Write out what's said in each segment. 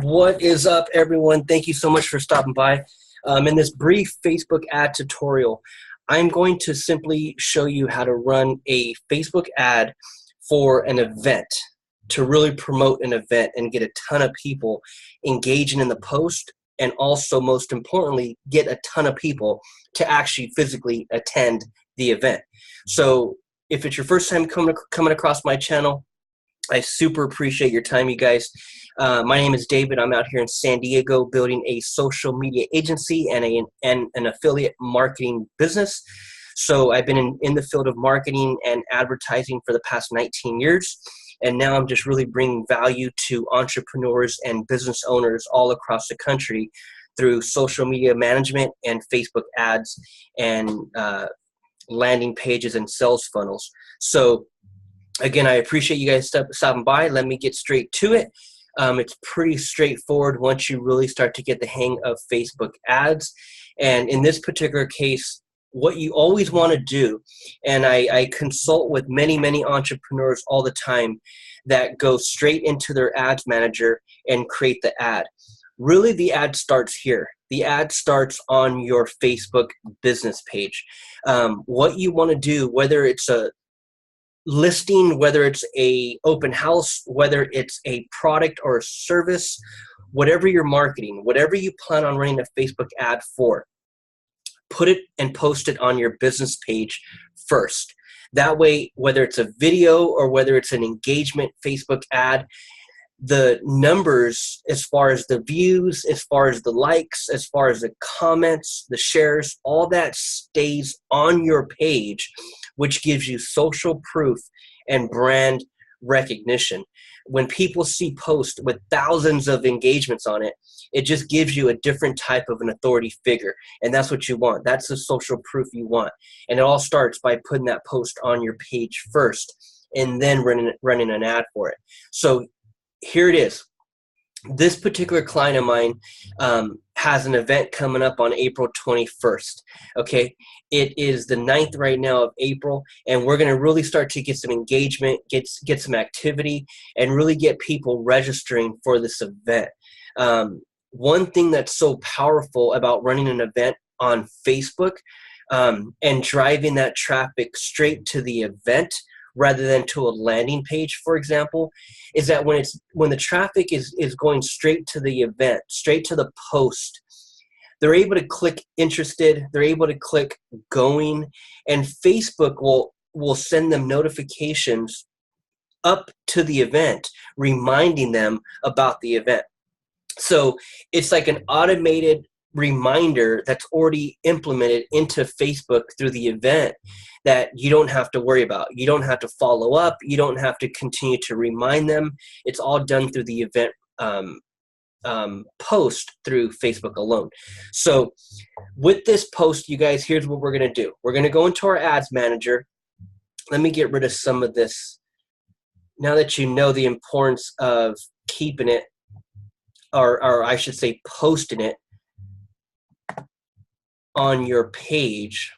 What is up, everyone? Thank you so much for stopping by. In this brief Facebook ad tutorial, I'm going to simply show you how to run a Facebook ad for an event, to really promote an event and get a ton of people engaging in the post, and also, most importantly, get a ton of people to actually physically attend the event. So if it's your first time coming across my channel, I super appreciate your time, you guys. My name is David. I'm out here in San Diego building a social media agency and an affiliate marketing business. So I've been in the field of marketing and advertising for the past 19 years. And now I'm just really bringing value to entrepreneurs and business owners all across the country through social media management and Facebook ads and landing pages and sales funnels. So again, I appreciate you guys stopping by. Let me get straight to it. It's pretty straightforward once you really start to get the hang of Facebook ads. And in this particular case, what you always want to do, and I consult with many entrepreneurs all the time that go straight into their ads manager and create the ad. Really, the ad starts here. The ad starts on your Facebook business page. What you want to do, whether it's a listing, whether it's a open house, whether it's a product or a service, whatever you're marketing, whatever you plan on running a Facebook ad for, put it and post it on your business page first. That way, whether it's a video or whether it's an engagement Facebook ad, the numbers, as far as the views, as far as the likes, as far as the comments, the shares, all that stays on your page, which gives you social proof and brand recognition. When people see posts with thousands of engagements on it, it just gives you a different type of an authority figure. And that's what you want. That's the social proof you want. And it all starts by putting that post on your page first and then running an ad for it. So here it is. This particular client of mine has an event coming up on April 21st. Okay, it is the 9th right now of April, and we're going to really start to get some engagement, get some activity, and really get people registering for this event. One thing that's so powerful about running an event on Facebook and driving that traffic straight to the event rather than to a landing page, for example, is that when the traffic is going straight to the event, straight to the post, they're able to click interested, they're able to click going, and Facebook will send them notifications up to the event, reminding them about the event. So it's like an automated reminder that's already implemented into Facebook through the event that you don't have to worry about. You don't have to follow up. You don't have to continue to remind them. It's all done through the event post through Facebook alone. So with this post, you guys, here's what we're going to do. We're going to go into our ads manager. Let me get rid of some of this. Now that you know the importance of keeping it, or I should say posting it on your page,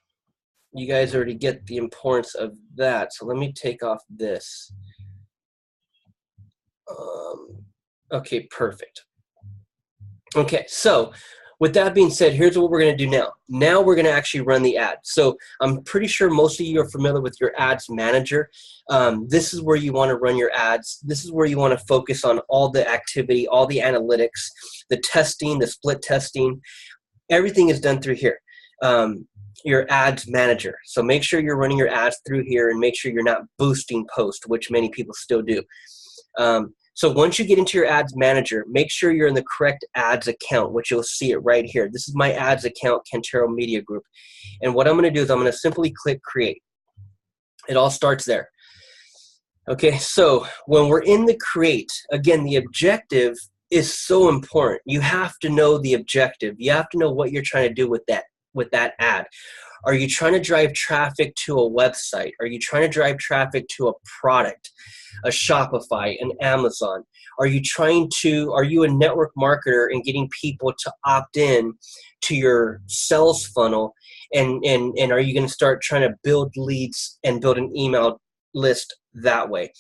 you guys already get the importance of that. So let me take off this. Okay, perfect. Okay, so with that being said, here's what we're going to do now. Now we're going to actually run the ad. So I'm pretty sure most of you are familiar with your ads manager. This is where you want to run your ads. This is where you want to focus on all the activity, all the analytics, the testing, the split testing. Everything is done through here. Your ads manager. So make sure you're running your ads through here and make sure you're not boosting posts, which many people still do. So once you get into your ads manager, make sure you're in the correct ads account, which you'll see it right here. This is my ads account, Cantero Media Group. And what I'm going to do is I'm going to simply click create. It all starts there. Okay, so when we're in the create, again, the objective is so important. You have to know the objective. You have to know what you're trying to do with that ad. Are you trying to drive traffic to a website? Are you trying to drive traffic to a product, a Shopify, an Amazon? Are you a network marketer and getting people to opt in to your sales funnel? And are you going to start trying to build leads and build an email list that way?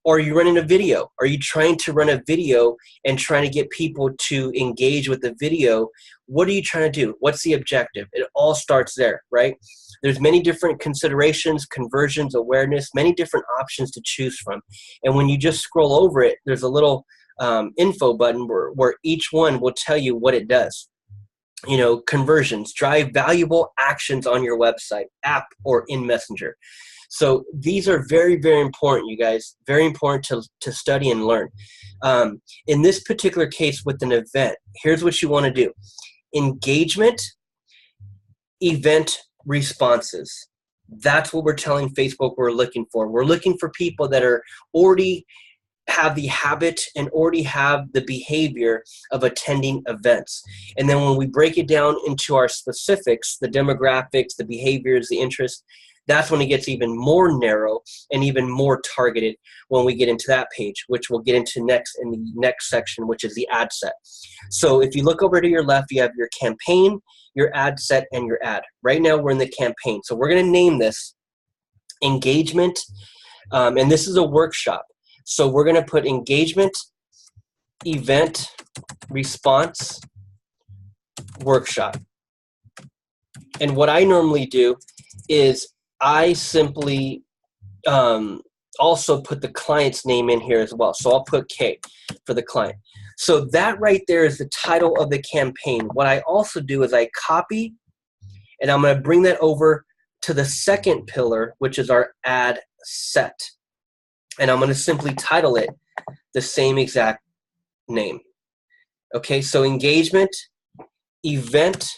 Or are you running a video? Are you trying to run a video and trying to get people to engage with the video? What are you trying to do? What's the objective? It all starts there, right? There's many different considerations, conversions, awareness, many different options to choose from. And when you just scroll over it, there's a little info button where each one will tell you what it does. You know, conversions, drive valuable actions on your website, app, or in Messenger. So these are very, very important, you guys, very important to study and learn. In this particular case with an event, here's what you want to do. Engagement, event responses. That's what we're telling Facebook we're looking for. We're looking for people that are already have the habit and already have the behavior of attending events. And then when we break it down into our specifics, the demographics, the behaviors, the interests, that's when it gets even more narrow and even more targeted when we get into that page, which we'll get into next in the next section, which is the ad set. So if you look over to your left, you have your campaign, your ad set, and your ad. Right now we're in the campaign. So we're going to name this engagement, and this is a workshop. So we're going to put engagement, event, response, workshop. And what I normally do is I simply also put the client's name in here as well. So I'll put K for the client. So that right there is the title of the campaign. What I also do is I copy, and I'm going to bring that over to the second pillar, which is our ad set. And I'm going to simply title it the same exact name. Okay, so engagement, event,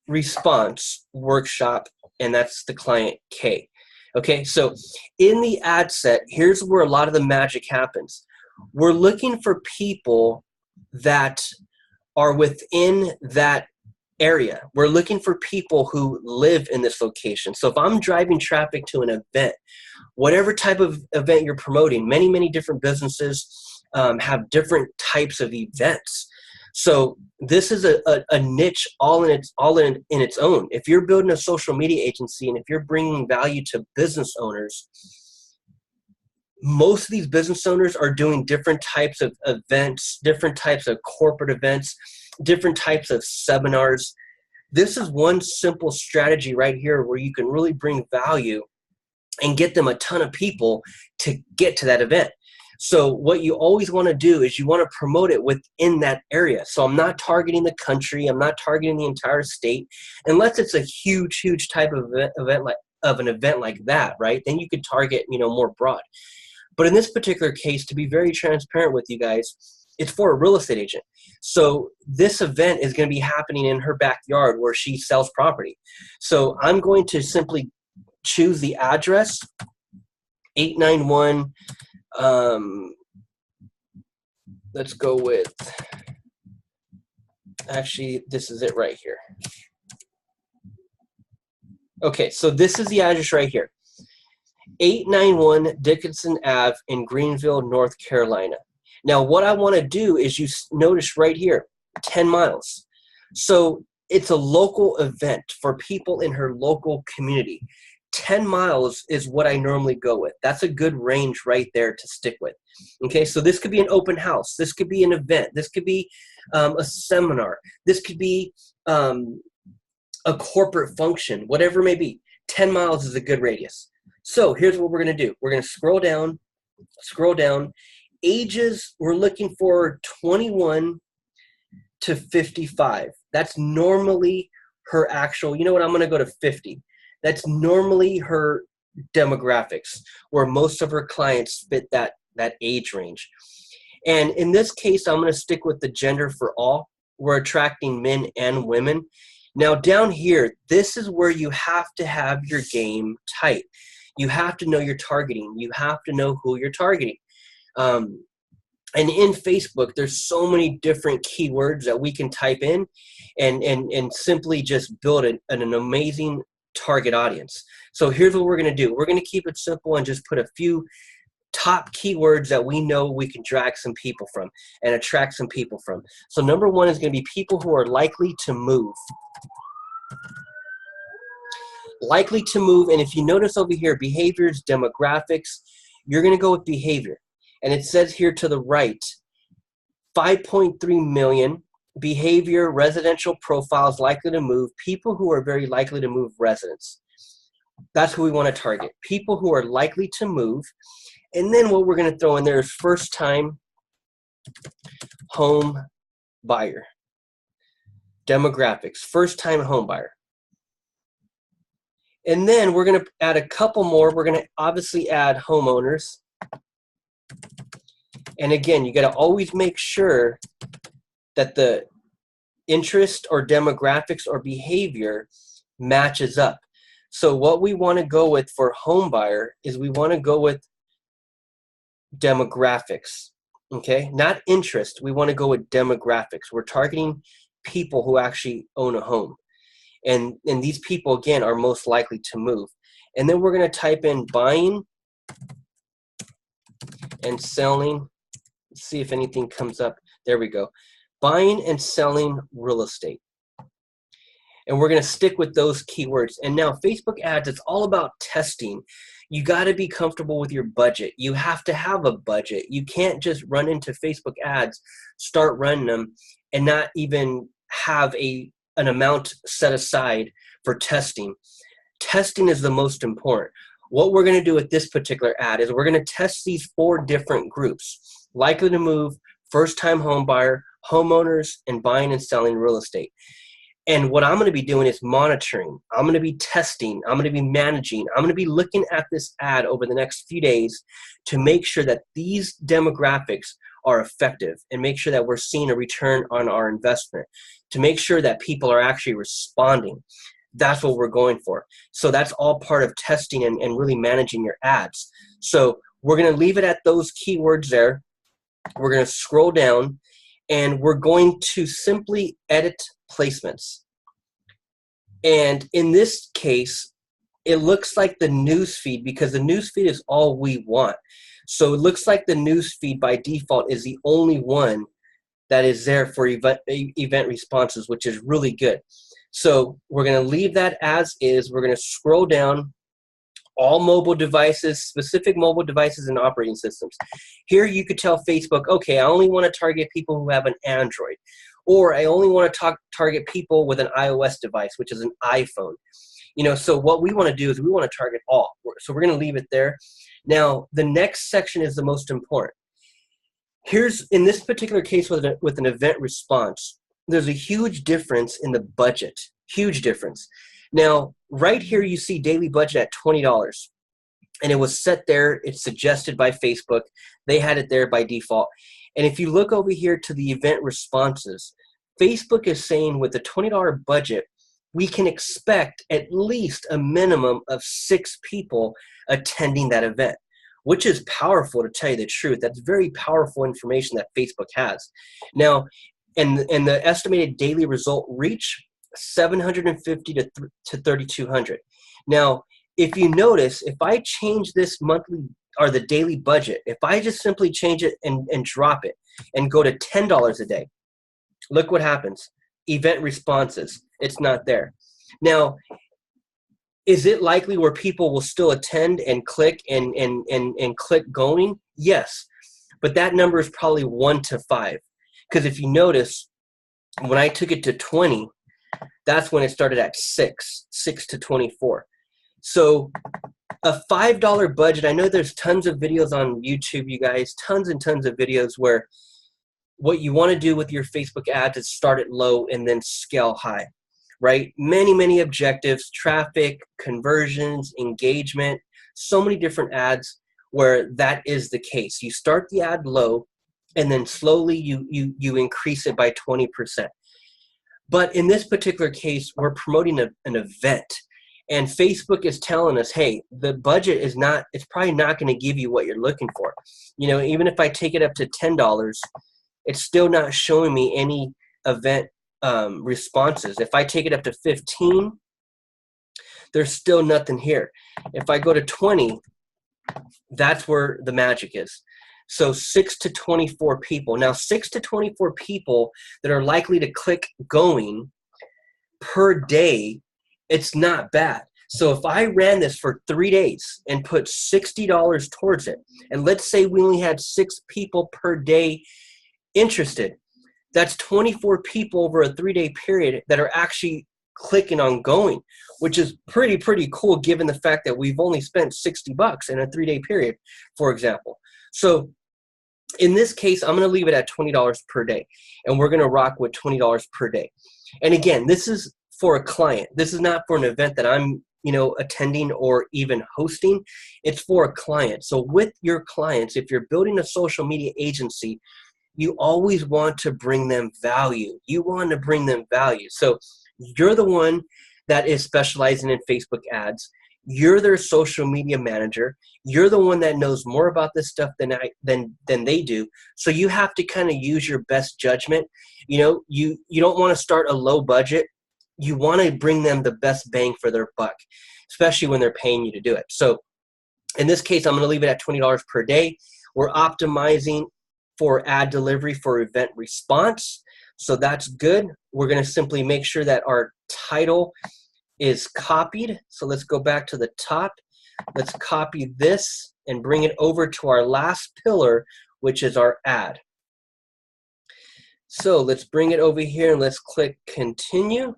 response, workshop, and that's the client K. Okay, so in the ad set, here's where a lot of the magic happens. We're looking for people that are within that area. We're looking for people who live in this location. So if I'm driving traffic to an event, whatever type of event you're promoting, many, many different businesses have different types of events. So this is a niche all in its own. If you're building a social media agency and if you're bringing value to business owners, most of these business owners are doing different types of events, different types of corporate events, different types of seminars. This is one simple strategy right here where you can really bring value and get them a ton of people to get to that event. So what you always want to do is you want to promote it within that area. So I'm not targeting the country. I'm not targeting the entire state, unless it's a huge, huge type of event like that, right? Then you could target, more broad. But in this particular case, to be very transparent with you guys, it's for a real estate agent. So this event is going to be happening in her backyard where she sells property. So I'm going to simply choose the address, 891. Let's go with, actually, this is it right here. Okay, so this is the address right here. 891 Dickinson Ave in Greenville, North Carolina. Now, what I want to do is you notice right here, 10 miles. So it's a local event for people in her local community. 10 miles is what I normally go with. That's a good range right there to stick with. Okay, so this could be an open house. This could be an event. This could be a seminar. This could be a corporate function, whatever it may be. 10 miles is a good radius. So here's what we're going to do. We're going to scroll down. Ages, we're looking for 21 to 55. That's normally her actual, you know what, I'm going to go to 50. That's normally her demographics, where most of her clients fit that age range. And in this case, I'm going to stick with the gender for all. We're attracting men and women. Now down here, this is where you have to have your game tight. You have to know your targeting. You have to know who you're targeting. And in Facebook, there's so many different keywords that we can type in and simply just build an amazing target audience. So here's what we're going to do. We're going to keep it simple and just put a few top keywords that we know we can drag some people from and attract some people from. So number one is going to be people who are likely to move. Likely to move. And if you notice over here, behaviors, demographics, you're going to go with behavior. And it says here to the right, 5.3 million, behavior, residential profiles likely to move, people who are very likely to move residents. That's who we want to target, people who are likely to move. And then what we're going to throw in there is first-time home buyer. Demographics, first-time home buyer. And then we're going to add a couple more. We're going to obviously add homeowners. And again, you got to always make sure that the interest or demographics or behavior matches up. So what we want to go with for home buyer is we want to go with demographics, okay? Not interest. We want to go with demographics. We're targeting people who actually own a home. And these people, again, are most likely to move. And then we're going to type in buying and selling. Let's see if anything comes up. There we go. Buying and selling real estate. And we're going to stick with those keywords. And now Facebook ads, it's all about testing. You got to be comfortable with your budget. You have to have a budget. You can't just run into Facebook ads, start running them, and not even have an amount set aside for testing. Testing is the most important. What we're going to do with this particular ad is we're going to test these 4 different groups: likely to move, first-time home buyer, homeowners, and buying and selling real estate. And what I'm going to be doing is monitoring. I'm going to be testing. I'm going to be managing. I'm going to be looking at this ad over the next few days to make sure that these demographics are effective and make sure that we're seeing a return on our investment, to make sure that people are actually responding. That's what we're going for. So that's all part of testing and really managing your ads. So we're going to leave it at those keywords there. We're going to scroll down and we're going to simply edit placements. And in this case, it looks like the news feed, because the news feed is all we want. So it looks like the news feed by default is the only one that is there for event responses, which is really good. So we're going to leave that as is. We're going to scroll down, all mobile devices, specific mobile devices and operating systems. Here you could tell Facebook, okay, I only want to target people who have an Android, or I only want to target people with an iOS device, which is an iPhone. So what we want to do is we want to target all. So we're going to leave it there. Now, the next section is the most important. Here's, in this particular case with an event response, there's a huge difference in the budget, huge difference. Now, right here you see daily budget at $20, and it was set there. It's suggested by Facebook. They had it there by default. And if you look over here to the event responses, Facebook is saying with a $20 budget, we can expect at least a minimum of 6 people attending that event, which is powerful, to tell you the truth. That's very powerful information that Facebook has. Now, and the estimated daily result reach, 750 to 3,200. Now, if you notice, if I change this monthly or the daily budget, if I just simply change it and drop it and go to $10 a day, look what happens. Event responses, it's not there. Now, is it likely where people will still attend and click and click going? Yes, but that number is probably 1 to 5. Because if you notice, when I took it to 20, that's when it started at 6 to 24. So a $5 budget, I know there's tons of videos on YouTube, you guys, tons and tons of videos where what you want to do with your Facebook ads is start it low and then scale high, right? Many objectives, traffic, conversions, engagement, so many different ads where that is the case. You start the ad low and then slowly you increase it by 20%. But in this particular case, we're promoting an event. And Facebook is telling us, hey, the budget is not, it's probably not going to give you what you're looking for. Even if I take it up to $10, it's still not showing me any event responses. If I take it up to 15, there's still nothing here. If I go to 20, that's where the magic is. So 6 to 24 people. Now, 6 to 24 people that are likely to click going per day, it's not bad. So if I ran this for 3 days and put $60 towards it, and let's say we only had 6 people per day interested, that's 24 people over a 3-day period that are actually clicking on going, which is pretty cool given the fact that we've only spent $60 in a 3-day period, for example. So in this case, I'm going to leave it at $20 per day, and we're going to rock with $20 per day. And again, this is for a client. This is not for an event that I'm, attending or even hosting. It's for a client. So with your clients, if you're building a social media agency, you always want to bring them value. You want to bring them value. So you're the one that is specializing in Facebook ads. You're their social media manager. You're the one that knows more about this stuff than they do. So you have to kind of use your best judgment. You don't want to start a low budget. You want to bring them the best bang for their buck, especially when they're paying you to do it. So in this case, I'm going to leave it at $20 per day. We're optimizing for ad delivery for event response. So that's good. We're going to simply make sure that our title is copied. So let's go back to the top. Let's copy this and bring it over to our last pillar, which is our ad. So let's bring it over here and let's click continue.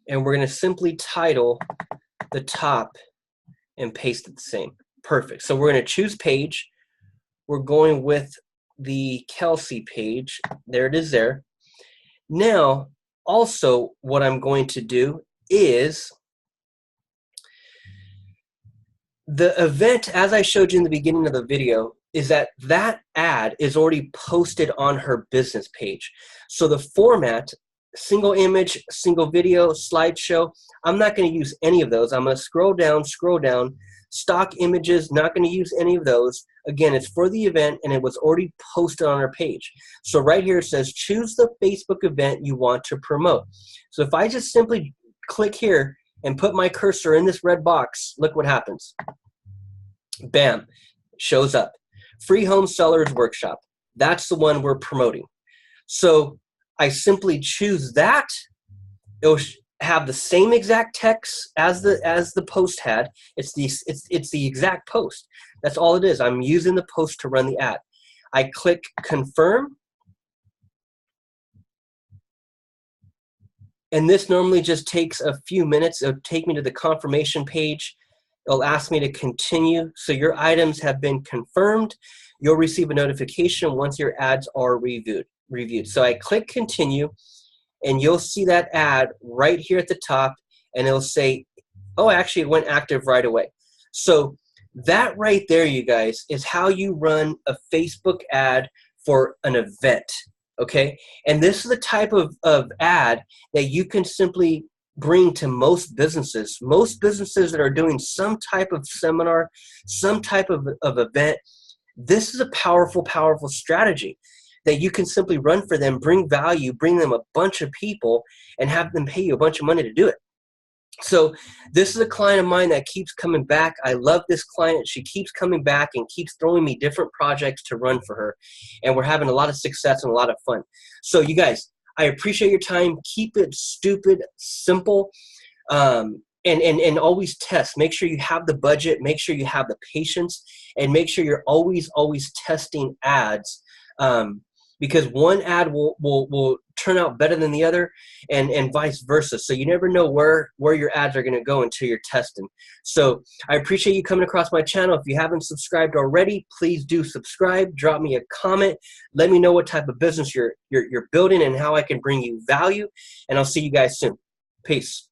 And we're going to simply title the top and paste it the same. Perfect. So we're going to choose page. We're going with the Kelsey page. There it is there. Now, also what I'm going to do is the event, as I showed you in the beginning of the video, is that ad is already posted on her business page. So the format, single image, single video, slideshow, I'm not going to use any of those. I'm going to scroll down, stock images, not going to use any of those. Again, it's for the event and it was already posted on our page. So right here it says choose the Facebook event you want to promote. So if I just simply click here and put my cursor in this red box, look what happens. Bam, shows up. Free Home Sellers Workshop. That's the one we're promoting. So I simply choose that. It'll have the same exact text as the post had. It's the exact post. That's all it is. I'm using the post to run the ad. I click confirm. And this normally just takes a few minutes. It'll take me to the confirmation page. It'll ask me to continue. So your items have been confirmed. You'll receive a notification once your ads are reviewed. So I click continue, and you'll see that ad right here at the top, and it'll say, oh, actually it went active right away. So that right there, you guys, is how you run a Facebook ad for an event, okay? And this is the type of ad that you can simply bring to most businesses that are doing some type of seminar, some type of event. This is a powerful strategy that you can simply run for them, bring value, bring them a bunch of people, and have them pay you a bunch of money to do it. So this is a client of mine that keeps coming back. I love this client. She keeps coming back and keeps throwing me different projects to run for her. And we're having a lot of success and a lot of fun. So you guys, I appreciate your time. Keep it stupid, simple, and always test. Make sure you have the budget. Make sure you have the patience. And make sure you're always testing ads. Because one ad will turn out better than the other, and vice versa. So you never know where your ads are going to go until you're testing. So I appreciate you coming across my channel. If you haven't subscribed already, please do subscribe. Drop me a comment. Let me know what type of business you're building and how I can bring you value. And I'll see you guys soon. Peace.